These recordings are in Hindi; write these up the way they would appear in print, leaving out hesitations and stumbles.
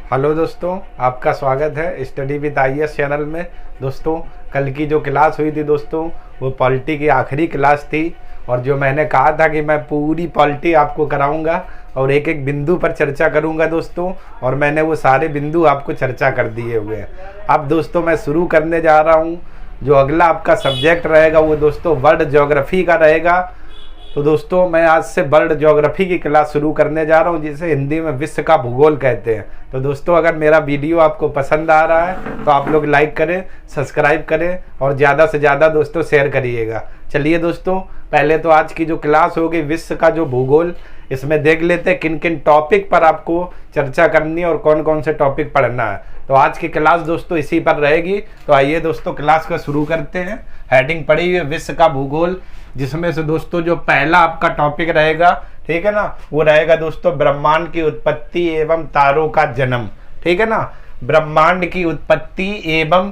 हेलो दोस्तों, आपका स्वागत है स्टडी विद आईएएस चैनल में। दोस्तों, कल की जो क्लास हुई थी दोस्तों, वो पॉलिटी की आखिरी क्लास थी। और जो मैंने कहा था कि मैं पूरी पॉलिटी आपको कराऊंगा और एक एक बिंदु पर चर्चा करूंगा दोस्तों, और मैंने वो सारे बिंदु आपको चर्चा कर दिए हुए हैं। अब दोस्तों मैं शुरू करने जा रहा हूँ। जो अगला आपका सब्जेक्ट रहेगा वो दोस्तों वर्ल्ड ज्योग्राफी का रहेगा। तो दोस्तों मैं आज से वर्ल्ड ज्योग्राफी की क्लास शुरू करने जा रहा हूं, जिसे हिंदी में विश्व का भूगोल कहते हैं। तो दोस्तों अगर मेरा वीडियो आपको पसंद आ रहा है तो आप लोग लाइक करें, सब्सक्राइब करें और ज़्यादा से ज़्यादा दोस्तों शेयर करिएगा। चलिए दोस्तों, पहले तो आज की जो क्लास होगी विश्व का जो भूगोल, इसमें देख लेते हैं किन किन टॉपिक पर आपको चर्चा करनी है और कौन कौन से टॉपिक पढ़ना है। तो आज की क्लास दोस्तों इसी पर रहेगी। तो आइए दोस्तों क्लास को शुरू करते हैं। हेडिंग पड़ी हुई है विश्व का भूगोल, जिसमें से दोस्तों जो पहला आपका टॉपिक रहेगा, ठीक है ना, वो रहेगा दोस्तों ब्रह्मांड की उत्पत्ति एवं तारों का जन्म। ठीक है ना, ब्रह्मांड की उत्पत्ति एवं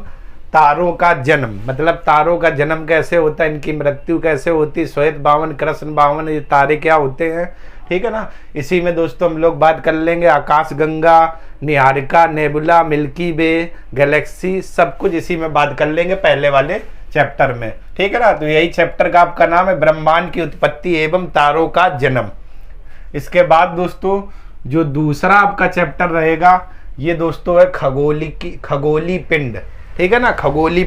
तारों का जन्म, मतलब तारों का जन्म कैसे होता है, इनकी मृत्यु कैसे होती है, श्वेत बावन, कृष्ण बावन, ये तारे क्या होते हैं। ठीक है ना, इसी में दोस्तों हम लोग बात कर लेंगे आकाशगंगा, निहारिका, नेबुला, मिल्की वे, गैलेक्सी, सब कुछ इसी में बात कर लेंगे पहले वाले चैप्टर में। ठीक है ना, तो यही चैप्टर का आपका नाम है ब्रह्मांड की उत्पत्ति एवं तारों का जन्म। इसके बाद दोस्तों जो दूसरा आपका चैप्टर रहेगा, ये दोस्तों है खगोली पिंड। ठीक है ना, खगोली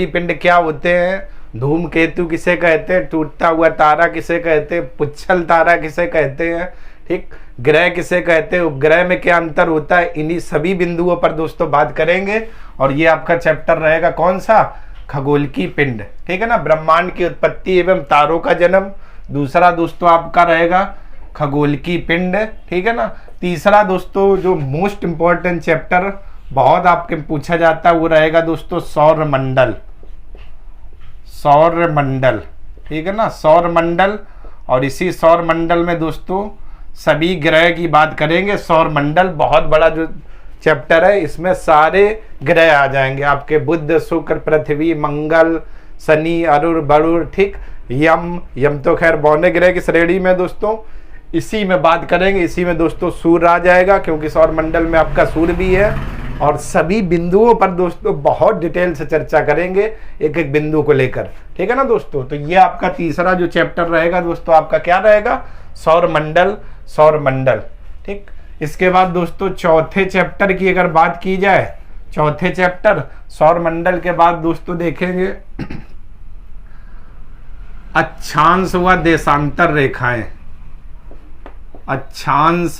पिंड क्या होते हैं, धूमकेतु किसे कहते हैं, टूटता हुआ तारा किसे कहते हैं, पुच्छल तारा किसे कहते हैं, ठीक, ग्रह किसे कहते हैं, उपग्रह में क्या अंतर होता है, इन्हीं सभी बिंदुओं पर दोस्तों बात करेंगे। और ये आपका चैप्टर रहेगा कौन सा, खगोल की पिंड। ठीक है ना, ब्रह्मांड की उत्पत्ति एवं तारों का जन्म दूसरा दोस्तों आपका रहेगा खगोल की पिंड। ठीक है ना, तीसरा दोस्तों जो मोस्ट इंपॉर्टेंट चैप्टर बहुत आपके पूछा जाता है वो रहेगा दोस्तों सौरमंडल। ठीक है ना, सौरमंडल। और इसी सौरमंडल में दोस्तों सभी ग्रह की बात करेंगे। सौरमंडल बहुत बड़ा जो चैप्टर है, इसमें सारे ग्रह आ जाएंगे आपके, बुध, शुक्र, पृथ्वी, मंगल, शनि, अरुण, वरुण, ठीक, यम तो खैर बौने ग्रह की श्रेणी में दोस्तों, इसी में बात करेंगे। इसी में दोस्तों सूर्य आ जाएगा, क्योंकि सौरमंडल में आपका सूर्य भी है। और सभी बिंदुओं पर दोस्तों बहुत डिटेल से चर्चा करेंगे एक एक बिंदु को लेकर। ठीक है ना दोस्तों, तो ये आपका तीसरा जो चैप्टर रहेगा दोस्तों आपका क्या रहेगा, सौरमंडल। ठीक, इसके बाद दोस्तों चौथे चैप्टर की अगर बात की जाए, चौथे चैप्टर सौरमंडल के बाद दोस्तों देखेंगे अक्षांश व देशांतर रेखाएं। अक्षांश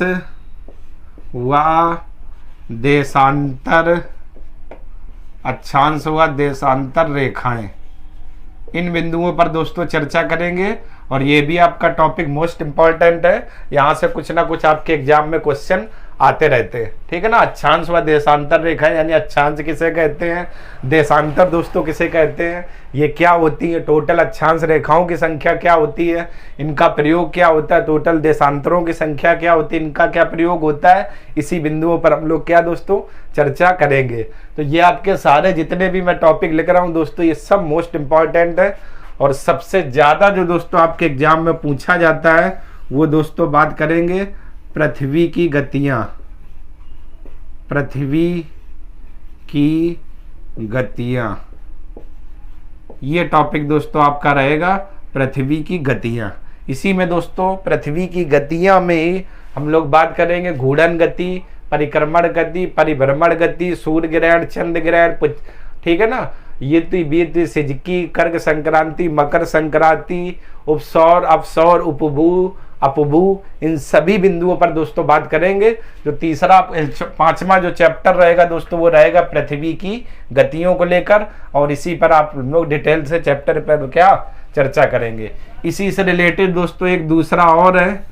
व देशांतर रेखाएं, इन बिंदुओं पर दोस्तों चर्चा करेंगे। और ये भी आपका टॉपिक मोस्ट इंपॉर्टेंट है, यहाँ से कुछ ना कुछ आपके एग्जाम में क्वेश्चन आते रहते हैं। ठीक है ना, अक्षांश व देशांतर रेखाएं, यानी अक्षांश किसे कहते हैं, देशांतर दोस्तों किसे कहते हैं, ये क्या होती है, टोटल अक्षांश रेखाओं की संख्या क्या होती है, इनका प्रयोग क्या होता है, टोटल देशांतरों की संख्या क्या होती है, इनका क्या प्रयोग होता है, इसी बिंदुओं पर हम लोग क्या दोस्तों चर्चा करेंगे। तो ये आपके सारे जितने भी मैं टॉपिक लिख रहा हूँ दोस्तों, ये सब मोस्ट इंपॉर्टेंट है। और सबसे ज़्यादा जो दोस्तों आपके एग्जाम में पूछा जाता है वो दोस्तों बात करेंगे पृथ्वी की गतियां। ये टॉपिक दोस्तों आपका रहेगा पृथ्वी की गतियां। इसी में दोस्तों पृथ्वी की गतियां में हम लोग बात करेंगे घूर्णन गति, परिक्रमण गति, परिभ्रमण गति, सूर्य ग्रहण, चंद्र ग्रहण, ठीक है ना, ये तो सिजकी, कर्क संक्रांति, मकर संक्रांति, उपसौर, अपसौर, अपभू, इन सभी बिंदुओं पर दोस्तों बात करेंगे। जो तीसरा पांचवा जो चैप्टर रहेगा दोस्तों वो रहेगा पृथ्वी की गतियों को लेकर, और इसी पर आप लोग डिटेल से चैप्टर पर क्या चर्चा करेंगे। इसी से रिलेटेड दोस्तों एक दूसरा और है,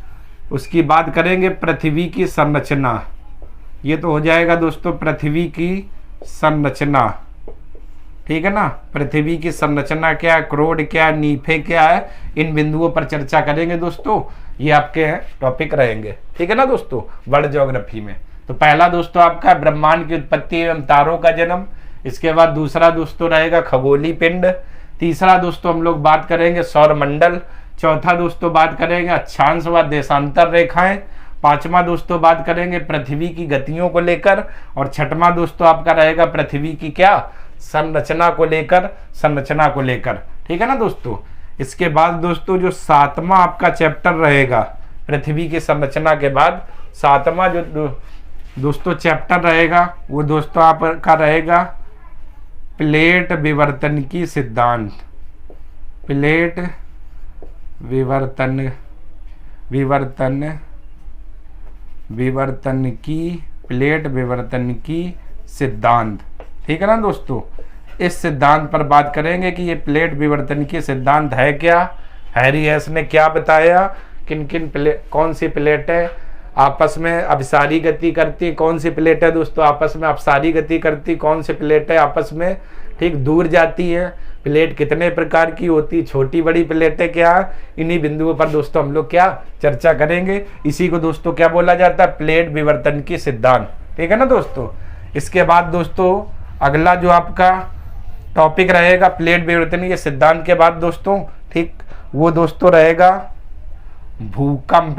उसकी बात करेंगे पृथ्वी की संरचना। ये तो हो जाएगा दोस्तों पृथ्वी की संरचना। ठीक है ना, पृथ्वी की संरचना क्या है, क्रोड क्या है, नीफे क्या है, इन बिंदुओं पर चर्चा करेंगे दोस्तों। ये आपके हैं टॉपिक रहेंगे। ठीक है ना दोस्तों, वर्ल्ड ज्योग्राफी में। तो पहला दोस्तों आपका ब्रह्मांड की उत्पत्ति एवं तारों का जन्म। इसके बाद दूसरा दोस्तों रहेगा खगोली पिंड। तीसरा दोस्तों हम लोग बात करेंगे सौरमंडल। चौथा दोस्तों बात करेंगे अक्षांश व देशांतर रेखाएं। पांचवा दोस्तों बात करेंगे पृथ्वी की गतियों को लेकर, और छठवां दोस्तों आपका रहेगा पृथ्वी की क्या संरचना को लेकर, ठीक है ना दोस्तों। इसके बाद दोस्तों जो सातवां आपका चैप्टर रहेगा पृथ्वी की संरचना के बाद, सातवां जो दोस्तों चैप्टर रहेगा वो दोस्तों आपका रहेगा प्लेट विवर्तन की सिद्धांत, प्लेट विवर्तन की सिद्धांत, ठीक है ना दोस्तों। इस सिद्धांत पर बात करेंगे कि ये प्लेट विवर्तन की सिद्धांत है क्या, हैरी हेस ने क्या बताया, कौन सी प्लेटें आपस में अभिसारी गति करती, कौन सी प्लेटें दोस्तों आपस में अपसारी गति करती, कौन सी प्लेटें आपस में ठीक दूर जाती है, प्लेट कितने प्रकार की होती, छोटी बड़ी प्लेटें क्या, इन्हीं बिंदुओं पर दोस्तों हम लोग क्या चर्चा करेंगे। इसी को दोस्तों क्या बोला जाता है, प्लेट विवर्तन की सिद्धांत, ठीक है ना दोस्तों। इसके बाद दोस्तों अगला जो आपका टॉपिक रहेगा प्लेट विवर्तन के सिद्धांत के बाद दोस्तों, ठीक, वो दोस्तों रहेगा भूकंप,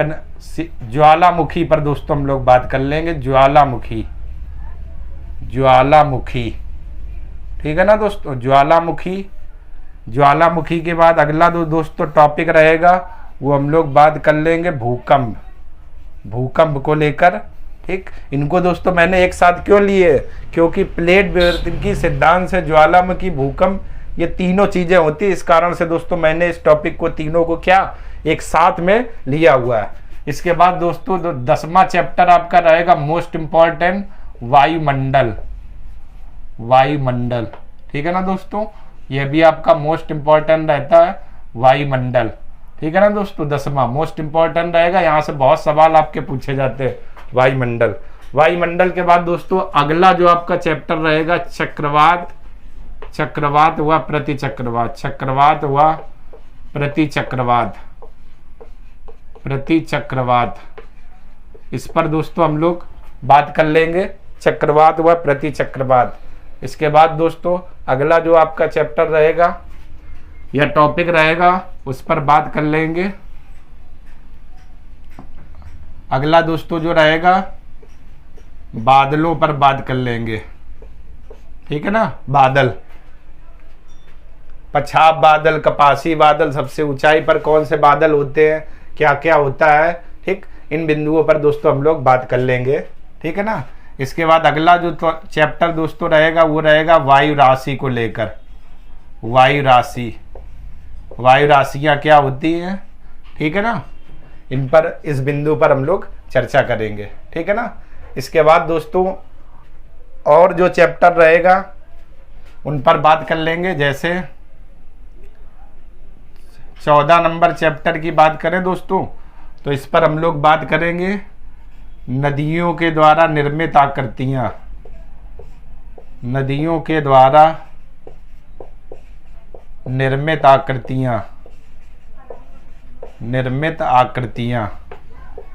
ज्वालामुखी पर दोस्तों हम लोग बात कर लेंगे, ज्वालामुखी, ठीक है ना दोस्तों, ज्वालामुखी के बाद अगला दोस्तों टॉपिक रहेगा वो हम लोग बात कर लेंगे भूकंप को लेकर, ठीक। इनको दोस्तों मैंने एक साथ क्यों लिए, क्योंकि प्लेट विवर्तन की सिद्धांत से ज्वालामुखी, भूकंप, ये तीनों चीजें होती है, इस कारण से दोस्तों मैंने इस टॉपिक को तीनों को क्या एक साथ में लिया हुआ है। इसके बाद दोस्तों 10वां चैप्टर आपका रहेगा मोस्ट इंपॉर्टेंट वायुमंडल, ठीक है ना दोस्तों, यह भी आपका मोस्ट इंपॉर्टेंट रहता है वायुमंडल, ठीक है ना दोस्तों। 10वां मोस्ट इंपॉर्टेंट रहेगा, यहाँ से बहुत सवाल आपके पूछे जाते हैं वायुमंडल के बाद दोस्तों अगला जो आपका चैप्टर रहेगा चक्रवात हुआ प्रतिचक्रवात, इस पर दोस्तों हम लोग बात कर लेंगे, चक्रवात हुआ प्रतिचक्रवात। इसके बाद दोस्तों अगला जो आपका चैप्टर रहेगा या टॉपिक रहेगा उस पर बात कर लेंगे। अगला दोस्तों जो रहेगा बादलों पर बात कर लेंगे, ठीक है ना, बादल, पछाप बादल, कपासी बादल, सबसे ऊंचाई पर कौन से बादल होते हैं, क्या क्या होता है, ठीक, इन बिंदुओं पर दोस्तों हम लोग बात कर लेंगे, ठीक है ना। इसके बाद अगला जो चैप्टर दोस्तों रहेगा वो रहेगा वायु राशि को लेकर, वायु राशियाँ क्या होती हैं, ठीक है ना, इन पर, इस बिंदु पर हम लोग चर्चा करेंगे, ठीक है ना। इसके बाद दोस्तों और जो चैप्टर रहेगा उन पर बात कर लेंगे, जैसे 14 नंबर चैप्टर की बात करें दोस्तों तो इस पर हम लोग बात करेंगे नदियों के द्वारा निर्मित आकृतियां,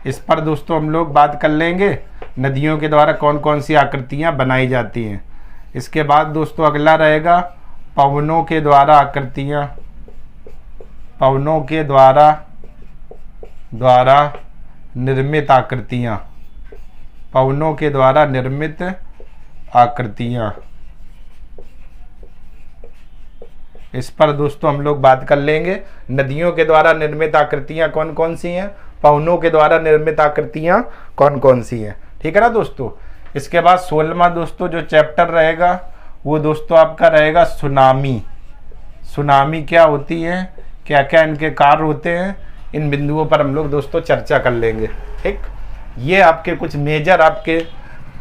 इस पर दोस्तों हम लोग बात कर लेंगे, नदियों के द्वारा कौन कौन सी आकृतियां बनाई जाती हैं। इसके बाद दोस्तों अगला रहेगा पवनों के द्वारा निर्मित आकृतियां, इस पर दोस्तों हम लोग बात कर लेंगे, नदियों के द्वारा निर्मित आकृतियां कौन कौन सी हैं, पवनों के द्वारा निर्मित आकृतियां कौन कौन सी हैं, ठीक है ना दोस्तों। इसके बाद 16वां दोस्तों जो चैप्टर रहेगा वो दोस्तों आपका रहेगा सुनामी क्या होती है, क्या क्या इनके कार्य होते हैं, इन बिंदुओं पर हम लोग दोस्तों चर्चा कर लेंगे, ठीक। ये आपके कुछ मेजर आपके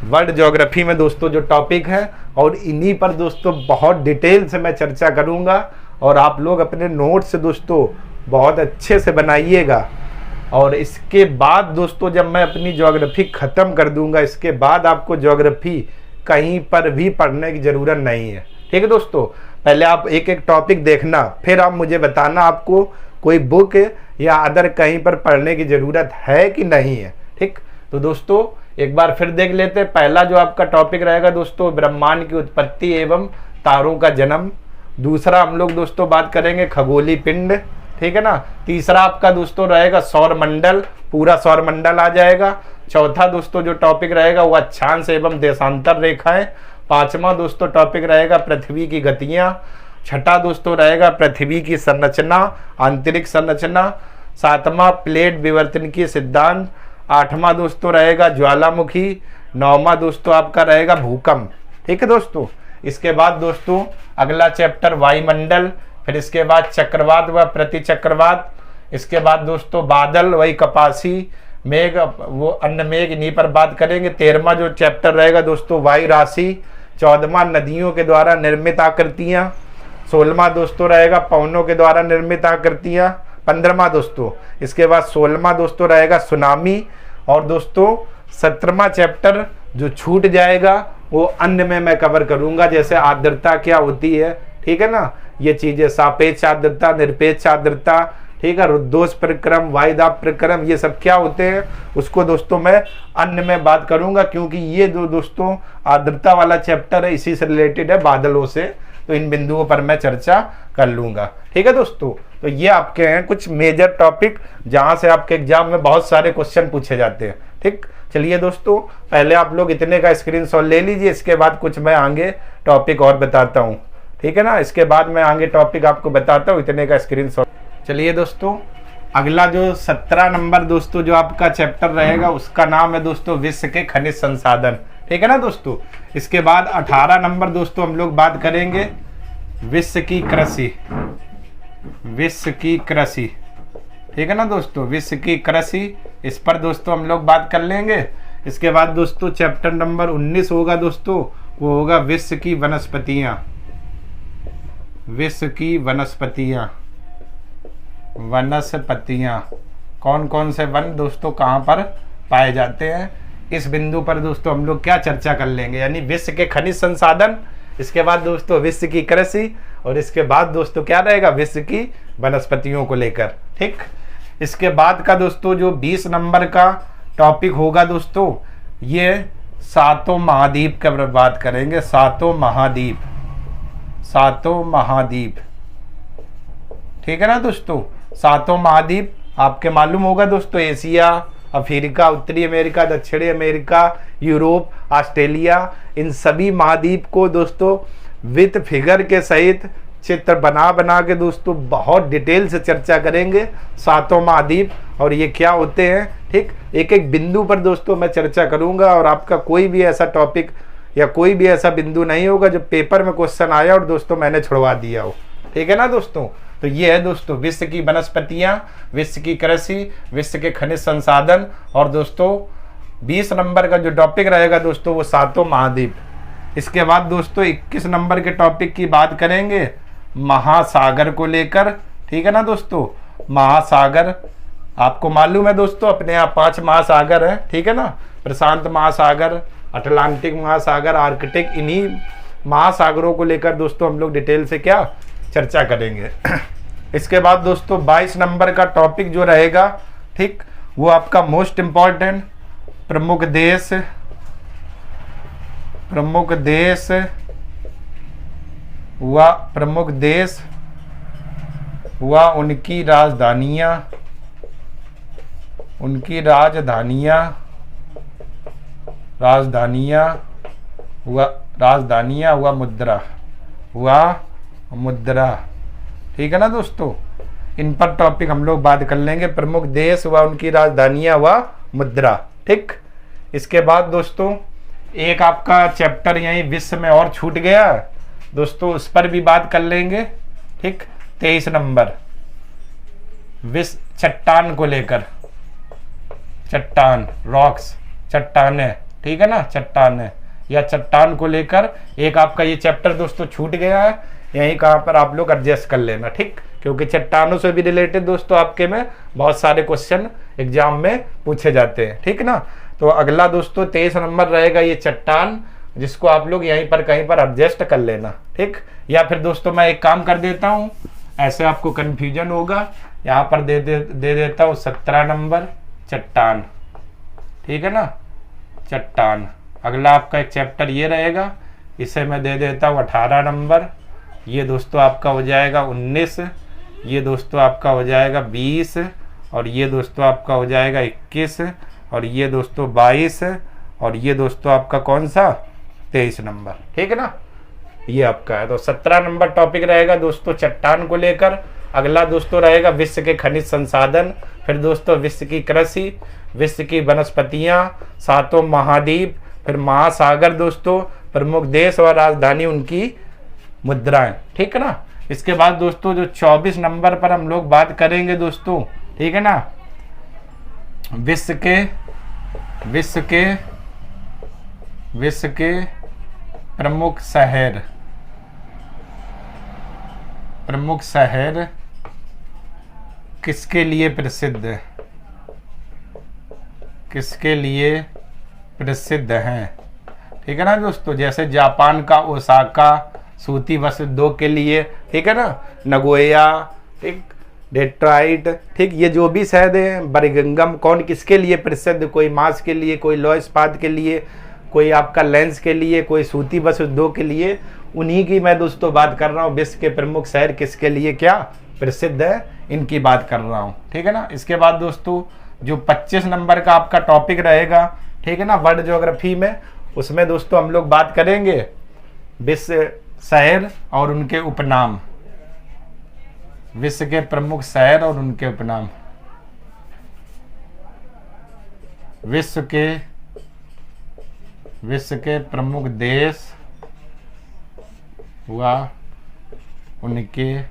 वर्ल्ड ज्योग्राफी में दोस्तों जो टॉपिक है, और इन्हीं पर दोस्तों बहुत डिटेल से मैं चर्चा करूंगा, और आप लोग अपने नोट्स दोस्तों बहुत अच्छे से बनाइएगा। और इसके बाद दोस्तों जब मैं अपनी ज्योग्राफी ख़त्म कर दूंगा, इसके बाद आपको ज्योग्राफी कहीं पर भी पढ़ने की ज़रूरत नहीं है, ठीक है दोस्तों। पहले आप एक एक टॉपिक देखना, फिर आप मुझे बताना आपको कोई बुक या अदर कहीं पर पढ़ने की ज़रूरत है कि नहीं है, ठीक। तो दोस्तों एक बार फिर देख लेते हैं। पहला जो आपका टॉपिक रहेगा दोस्तों ब्रह्मांड की उत्पत्ति एवं तारों का जन्म। दूसरा हम लोग दोस्तों बात करेंगे खगोलीय पिंड, ठीक है ना। तीसरा आपका दोस्तों रहेगा सौर मंडल, पूरा सौर मंडल आ जाएगा। चौथा दोस्तों जो टॉपिक रहेगा वो अक्षांश एवं देशांतर रेखाएं। पांचवा दोस्तों टॉपिक रहेगा पृथ्वी की गतियां। छठा दोस्तों रहेगा पृथ्वी की संरचना, आंतरिक संरचना। सातवां प्लेट विवर्तन की सिद्धांत। आठवां दोस्तों रहेगा ज्वालामुखी। नौवां दोस्तों आपका रहेगा भूकंप। ठीक है दोस्तों। इसके बाद दोस्तों अगला चैप्टर वायुमंडल, फिर इसके बाद चक्रवात व प्रतिचक्रवात। इसके बाद दोस्तों बादल, वही कपासी, मेघ, वो अन्य मेघ, इन्हीं पर बात करेंगे। 13वां जो चैप्टर रहेगा दोस्तों वायु राशि। 14वां नदियों के द्वारा निर्मित आकृतियां। 16वां दोस्तों रहेगा पवनों के द्वारा निर्मित आकृतियां। 15वां दोस्तों इसके बाद 16वां दोस्तों रहेगा सुनामी। और दोस्तों 17वां चैप्टर जो छूट जाएगा वो अन्य में मैं कवर करूंगा, जैसे आर्द्रता क्या होती है, ठीक है ना, ये चीजें, सापेक्ष आर्द्रता, निरपेक्ष आर्द्रता, ठीक है, रुद्धोष्ण प्रक्रम, वायुदाब प्रक्रम, ये सब क्या होते हैं उसको दोस्तों मैं अन्य में बात करूंगा, क्योंकि ये जो दोस्तों आर्द्रता वाला चैप्टर है इसी से रिलेटेड है, बादलों से, तो इन बिंदुओं पर मैं चर्चा कर लूंगा। ठीक है दोस्तों। तो ये आपके हैं कुछ मेजर टॉपिक जहां से आपके एग्जाम में बहुत सारे क्वेश्चन पूछे जाते हैं। ठीक, चलिए दोस्तों पहले आप लोग इतने का स्क्रीनशॉट ले लीजिए, इसके बाद कुछ मैं आगे टॉपिक और बताता हूँ। ठीक है ना, इसके बाद मैं आगे टॉपिक आपको बताता हूँ, इतने का स्क्रीनशॉट। चलिए दोस्तों अगला जो 17 नंबर दोस्तों जो आपका चैप्टर रहेगा उसका नाम है दोस्तों विश्व के खनिज संसाधन। ठीक है ना दोस्तों। इसके बाद 18 नंबर दोस्तों हम लोग बात करेंगे विश्व की कृषि, विश्व की कृषि। ठीक है ना दोस्तों, विश्व की कृषि, इस पर दोस्तों हम लोग बात कर लेंगे। इसके बाद दोस्तों चैप्टर नंबर 19 होगा दोस्तों, वो होगा विश्व की वनस्पतियां, विश्व की वनस्पतियां, वनस्पतियां, कौन कौन से वन दोस्तों कहाँ पर पाए जाते हैं, इस बिंदु पर दोस्तों हम लोग क्या चर्चा कर लेंगे, यानी विश्व के खनिज संसाधन, इसके बाद दोस्तों विश्व की कृषि, और इसके बाद दोस्तों क्या रहेगा विश्व की वनस्पतियों को लेकर। ठीक, इसके बाद का दोस्तों जो 20 नंबर का टॉपिक होगा दोस्तों, ये सातों महाद्वीप का बात करेंगे, सातों महाद्वीप, सातों महाद्वीप। ठीक है ना दोस्तों। सातों महाद्वीप आपके मालूम होगा दोस्तों, एशिया, अफ्रीका, उत्तरी अमेरिका, दक्षिणी अमेरिका, यूरोप, ऑस्ट्रेलिया, इन सभी महाद्वीप को दोस्तों विथ फिगर के सहित चित्र बना बना के दोस्तों बहुत डिटेल से चर्चा करेंगे, सातों महाद्वीप और ये क्या होते हैं। ठीक, एक एक बिंदु पर दोस्तों मैं चर्चा करूंगा, और आपका कोई भी ऐसा टॉपिक या कोई भी ऐसा बिंदु नहीं होगा जो पेपर में क्वेश्चन आया और दोस्तों मैंने छुड़वा दिया हो। ठीक है ना दोस्तों। तो ये है दोस्तों विश्व की वनस्पतियां, विश्व की कृषि, विश्व के खनिज संसाधन, और दोस्तों 20 नंबर का जो टॉपिक रहेगा दोस्तों वो सातों महाद्वीप। इसके बाद दोस्तों 21 नंबर के टॉपिक की बात करेंगे महासागर को लेकर। ठीक है ना दोस्तों। महासागर आपको मालूम है दोस्तों अपने यहाँ 5 महासागर है। ठीक है ना, प्रशांत महासागर, अटलांटिक महासागर, आर्कटिक, इन्हीं महासागरों को लेकर दोस्तों हम लोग डिटेल से क्या चर्चा करेंगे। इसके बाद दोस्तों 22 नंबर का टॉपिक जो रहेगा, ठीक, वो आपका मोस्ट इंपॉर्टेंट प्रमुख देश, प्रमुख देश हुआ, प्रमुख देश हुआ उनकी राजधानियां, उनकी राजधानियां, राजधानियां हुआ, राजधानियां हुआ मुद्रा, हुआ मुद्रा। ठीक है ना दोस्तों। इन पर टॉपिक हम लोग बात कर लेंगे, प्रमुख देश हुआ उनकी राजधानियां हुआ मुद्रा। ठीक, इसके बाद दोस्तों एक आपका चैप्टर यहीं विश्व में और छूट गया दोस्तों, उस पर भी बात कर लेंगे। ठीक, 23 नंबर विश्व चट्टान को लेकर, चट्टान, रॉक्स, चट्टाने। ठीक है ना, चट्टाने या चट्टान को लेकर एक आपका ये चैप्टर दोस्तों छूट गया है, यहीं कहाँ पर आप लोग एडजस्ट कर लेना। ठीक, क्योंकि चट्टानों से भी रिलेटेड दोस्तों आपके में बहुत सारे क्वेश्चन एग्जाम में पूछे जाते हैं। ठीक ना। तो अगला दोस्तों 23 नंबर रहेगा ये चट्टान, जिसको आप लोग यहीं पर कहीं पर एडजस्ट कर लेना। ठीक, या फिर दोस्तों मैं एक काम कर देता हूँ, ऐसे आपको कन्फ्यूजन होगा, यहाँ पर दे देता हूँ 17 नंबर चट्टान। ठीक है ना, चट्टान। अगला आपका एक चैप्टर ये रहेगा, इसे मैं दे देता हूँ 18 नंबर, ये दोस्तों आपका हो जाएगा 19 ये दोस्तों आपका हो जाएगा 20, और ये दोस्तों आपका हो जाएगा 21, और ये दोस्तों 22, और ये दोस्तों आपका कौन सा 23 नंबर। ठीक है ना, ये आपका है। तो 17 नंबर टॉपिक रहेगा दोस्तों चट्टान को लेकर। अगला दोस्तों रहेगा विश्व के खनिज संसाधन, फिर दोस्तों विश्व की कृषि, विश्व की वनस्पतियां, सातों महाद्वीप, फिर महासागर दोस्तों, प्रमुख देश और राजधानी उनकी मुद्राएं। ठीक है ना। इसके बाद दोस्तों जो 24 नंबर पर हम लोग बात करेंगे दोस्तों, ठीक है ना, विश्व के प्रमुख शहर किसके लिए प्रसिद्ध हैं। ठीक है ना दोस्तों, जैसे जापान का ओसाका सूती वस्त्र उद्योग के लिए, ठीक है ना, नगोया, ठीक, डेट्रॉइट, ठीक, ये जो भी शहर है, बर्मिंघम, कौन किसके लिए प्रसिद्ध, कोई मांस के लिए, कोई लौह इस्पात के लिए, कोई आपका लेंस के लिए, कोई सूती वस्त्र उद्योग के लिए, उन्हीं की मैं दोस्तों बात कर रहा हूँ। विश्व के प्रमुख शहर किसके लिए क्या प्रसिद्ध है, इनकी बात कर रहा हूँ। ठीक है ना। इसके बाद दोस्तों जो 25 नंबर का आपका टॉपिक रहेगा, ठीक है ना, वर्ल्ड ज्योग्राफी में, उसमें दोस्तों हम लोग बात करेंगे विश्व शहर और उनके उपनाम, विश्व के प्रमुख शहर और उनके उपनाम, विश्व के प्रमुख देश व उनके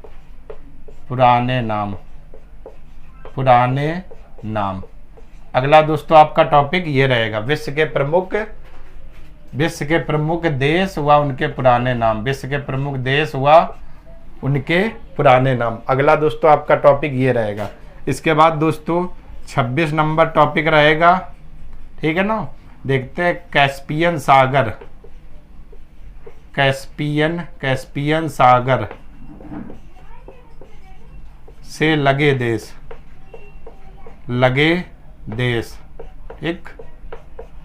पुराने नाम। अगला दोस्तों आपका टॉपिक ये रहेगा विश्व के प्रमुख देश व उनके पुराने नाम, विश्व के प्रमुख देश व उनके पुराने नाम। अगला दोस्तों आपका टॉपिक ये रहेगा। इसके बाद दोस्तों 26 नंबर टॉपिक रहेगा, ठीक है ना, देखते हैं कैस्पियन सागर से लगे देश, ठीक,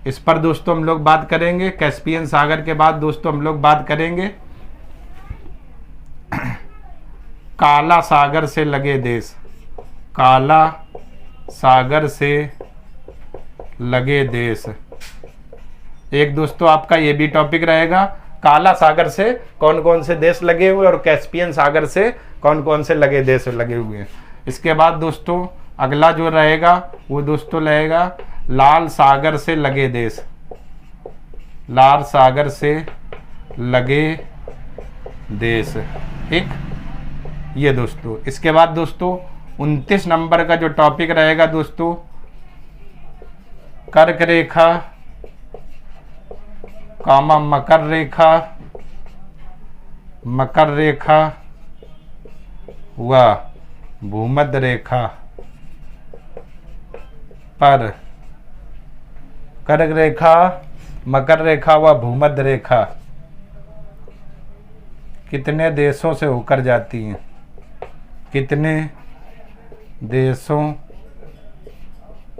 इस पर दोस्तों हम लोग बात करेंगे। कैस्पियन सागर के बाद दोस्तों हम लोग बात करेंगे काला सागर से लगे देश, काला सागर से लगे देश। एक दोस्तों आपका ये भी टॉपिक रहेगा, काला सागर से कौन कौन से देश लगे हुए और कैस्पियन सागर से कौन कौन से लगे देश लगे हुए हैं। इसके बाद दोस्तों अगला जो रहेगा वो दोस्तों रहेगा लाल सागर से लगे देश, लाल सागर से लगे देश, ठीक, ये दोस्तों। इसके बाद दोस्तों 29 नंबर का जो टॉपिक रहेगा दोस्तों कर्क रेखा, कामा मकर रेखा व भूमध्य रेखा पर, कर्क रेखा, मकर रेखा व भूमध्य रेखा कितने देशों से होकर जाती हैं, कितने देशों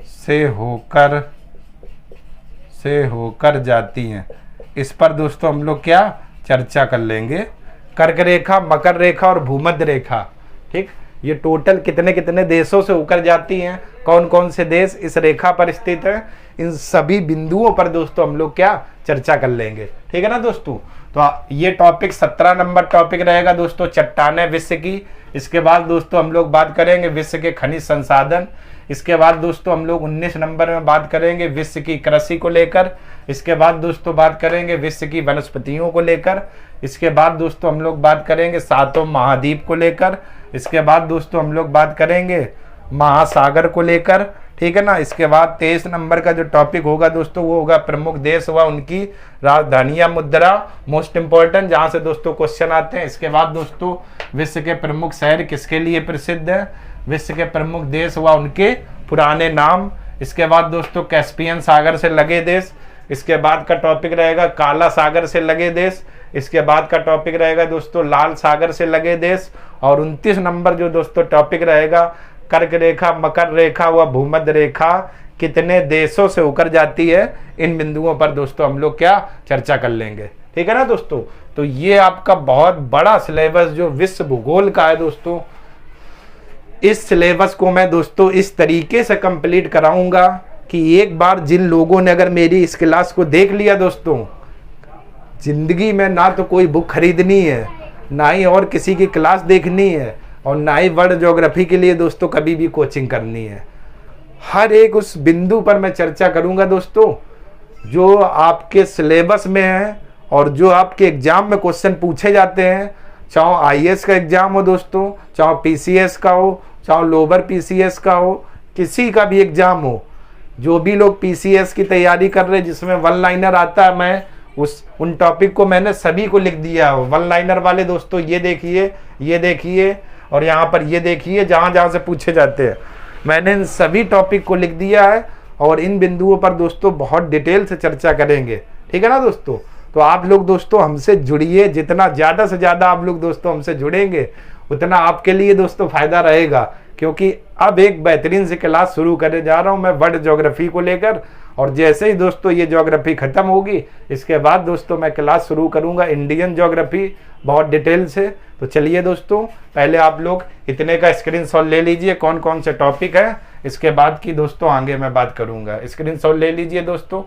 से होकर जाती हैं, इस पर दोस्तों हम लोग क्या चर्चा कर लेंगे। कर्क रेखा, मकर रेखा और भूमध्य रेखा, ठीक, ये टोटल कितने कितने देशों से होकर जाती हैं, कौन कौन से देश इस रेखा पर स्थित हैं, इन सभी बिंदुओं पर दोस्तों हम लोग क्या चर्चा कर लेंगे। ठीक है ना दोस्तों। तो ये टॉपिक 17 नंबर टॉपिक रहेगा दोस्तों चट्टानें विश्व की। इसके बाद दोस्तों हम लोग बात करेंगे विश्व के खनिज संसाधन। इसके बाद दोस्तों हम लोग 19 नंबर में बात करेंगे विश्व की कृषि को लेकर। इसके बाद दोस्तों बात करेंगे विश्व की वनस्पतियों को लेकर। इसके बाद दोस्तों हम लोग बात करेंगे सातों महाद्वीप को लेकर। इसके बाद दोस्तों हम लोग बात करेंगे महासागर को लेकर। ठीक है ना। इसके बाद 23 नंबर का जो टॉपिक होगा दोस्तों वो होगा प्रमुख देश व उनकी राजधानियां मुद्रा, मोस्ट इंपॉर्टेंट, जहां से दोस्तों क्वेश्चन आते हैं। इसके बाद दोस्तों विश्व के प्रमुख शहर किसके लिए प्रसिद्ध है, विश्व के प्रमुख देश व उनके पुराने नाम। इसके बाद दोस्तों कैस्पियन सागर से लगे देश। इसके बाद का टॉपिक रहेगा काला सागर से लगे देश। इसके बाद का टॉपिक रहेगा दोस्तों लाल सागर से लगे देश। और 29 नंबर जो दोस्तों टॉपिक रहेगा कर्क रेखा, मकर रेखा व भूमध्य रेखा कितने देशों से होकर जाती है, इन बिंदुओं पर दोस्तों हम लोग क्या चर्चा कर लेंगे। ठीक है ना दोस्तों। तो ये आपका बहुत बड़ा सिलेबस जो विश्व भूगोल का है दोस्तों, इस सिलेबस को मैं दोस्तों इस तरीके से कंप्लीट कराऊंगा कि एक बार जिन लोगों ने अगर मेरी इस क्लास को देख लिया दोस्तों, जिंदगी में ना तो कोई बुक खरीदनी है, ना ही और किसी की क्लास देखनी है, और ना ही वर्ल्ड ज्योग्राफी के लिए दोस्तों कभी भी कोचिंग करनी है। हर एक उस बिंदु पर मैं चर्चा करूंगा दोस्तों जो आपके सिलेबस में है और जो आपके एग्जाम में क्वेश्चन पूछे जाते हैं, चाहे आईएएस का एग्जाम हो दोस्तों, चाहे पीसीएस का हो, चाहे लोअर पीसीएस का हो, किसी का भी एग्जाम हो। जो भी लोग पीसीएस की तैयारी कर रहे हैं जिसमें वन लाइनर आता है, मैं उन टॉपिक को मैंने सभी को लिख दिया है। वन लाइनर वाले दोस्तों ये देखिए और यहाँ पर ये देखिए, जहाँ जहाँ से पूछे जाते हैं मैंने इन सभी टॉपिक को लिख दिया है और इन बिंदुओं पर दोस्तों बहुत डिटेल से चर्चा करेंगे। ठीक है ना दोस्तों? तो आप लोग दोस्तों हमसे जुड़िए, जितना ज़्यादा से ज़्यादा आप लोग दोस्तों हमसे जुड़ेंगे उतना आपके लिए दोस्तों फ़ायदा रहेगा, क्योंकि अब एक बेहतरीन सी क्लास शुरू करने जा रहा हूँ मैं वर्ल्ड ज्योग्राफी को लेकर। और जैसे ही दोस्तों ये ज्योग्राफी ख़त्म होगी इसके बाद दोस्तों मैं क्लास शुरू करूँगा इंडियन ज्योग्राफी बहुत डिटेल से। तो चलिए दोस्तों, पहले आप लोग इतने का स्क्रीनशॉट ले लीजिए कौन कौन से टॉपिक है, इसके बाद की दोस्तों आगे मैं बात करूँगा। स्क्रीनशॉट ले लीजिए दोस्तों।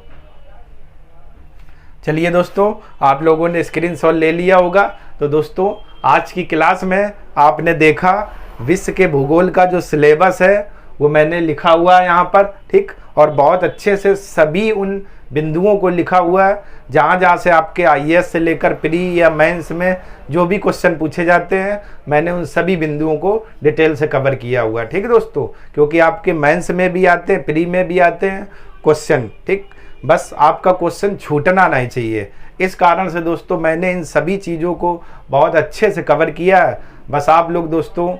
चलिए दोस्तों, आप लोगों ने स्क्रीनशॉट ले लिया होगा। तो दोस्तों आज की क्लास में आपने देखा विश्व के भूगोल का जो सिलेबस है वो मैंने लिखा हुआ है यहाँ पर, ठीक, और बहुत अच्छे से सभी उन बिंदुओं को लिखा हुआ है जहाँ जहाँ से आपके आईएएस से लेकर प्री या मेंस में जो भी क्वेश्चन पूछे जाते हैं मैंने उन सभी बिंदुओं को डिटेल से कवर किया हुआ है। ठीक है दोस्तों, क्योंकि आपके मेंस में भी आते हैं, प्री में भी आते हैं क्वेश्चन, ठीक, बस आपका क्वेश्चन छूटना नहीं चाहिए। इस कारण से दोस्तों मैंने इन सभी चीज़ों को बहुत अच्छे से कवर किया है। बस आप लोग दोस्तों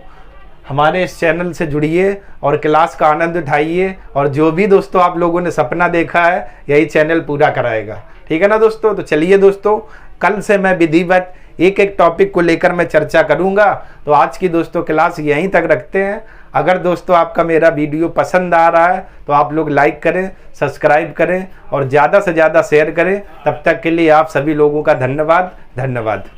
हमारे इस चैनल से जुड़िए और क्लास का आनंद उठाइए, और जो भी दोस्तों आप लोगों ने सपना देखा है यही चैनल पूरा कराएगा। ठीक है ना दोस्तों? तो चलिए दोस्तों, कल से मैं विधिवत एक एक टॉपिक को लेकर मैं चर्चा करूंगा। तो आज की दोस्तों क्लास यहीं तक रखते हैं। अगर दोस्तों आपका मेरा वीडियो पसंद आ रहा है तो आप लोग लाइक करें, सब्सक्राइब करें और ज़्यादा से ज़्यादा शेयर करें। तब तक के लिए आप सभी लोगों का धन्यवाद।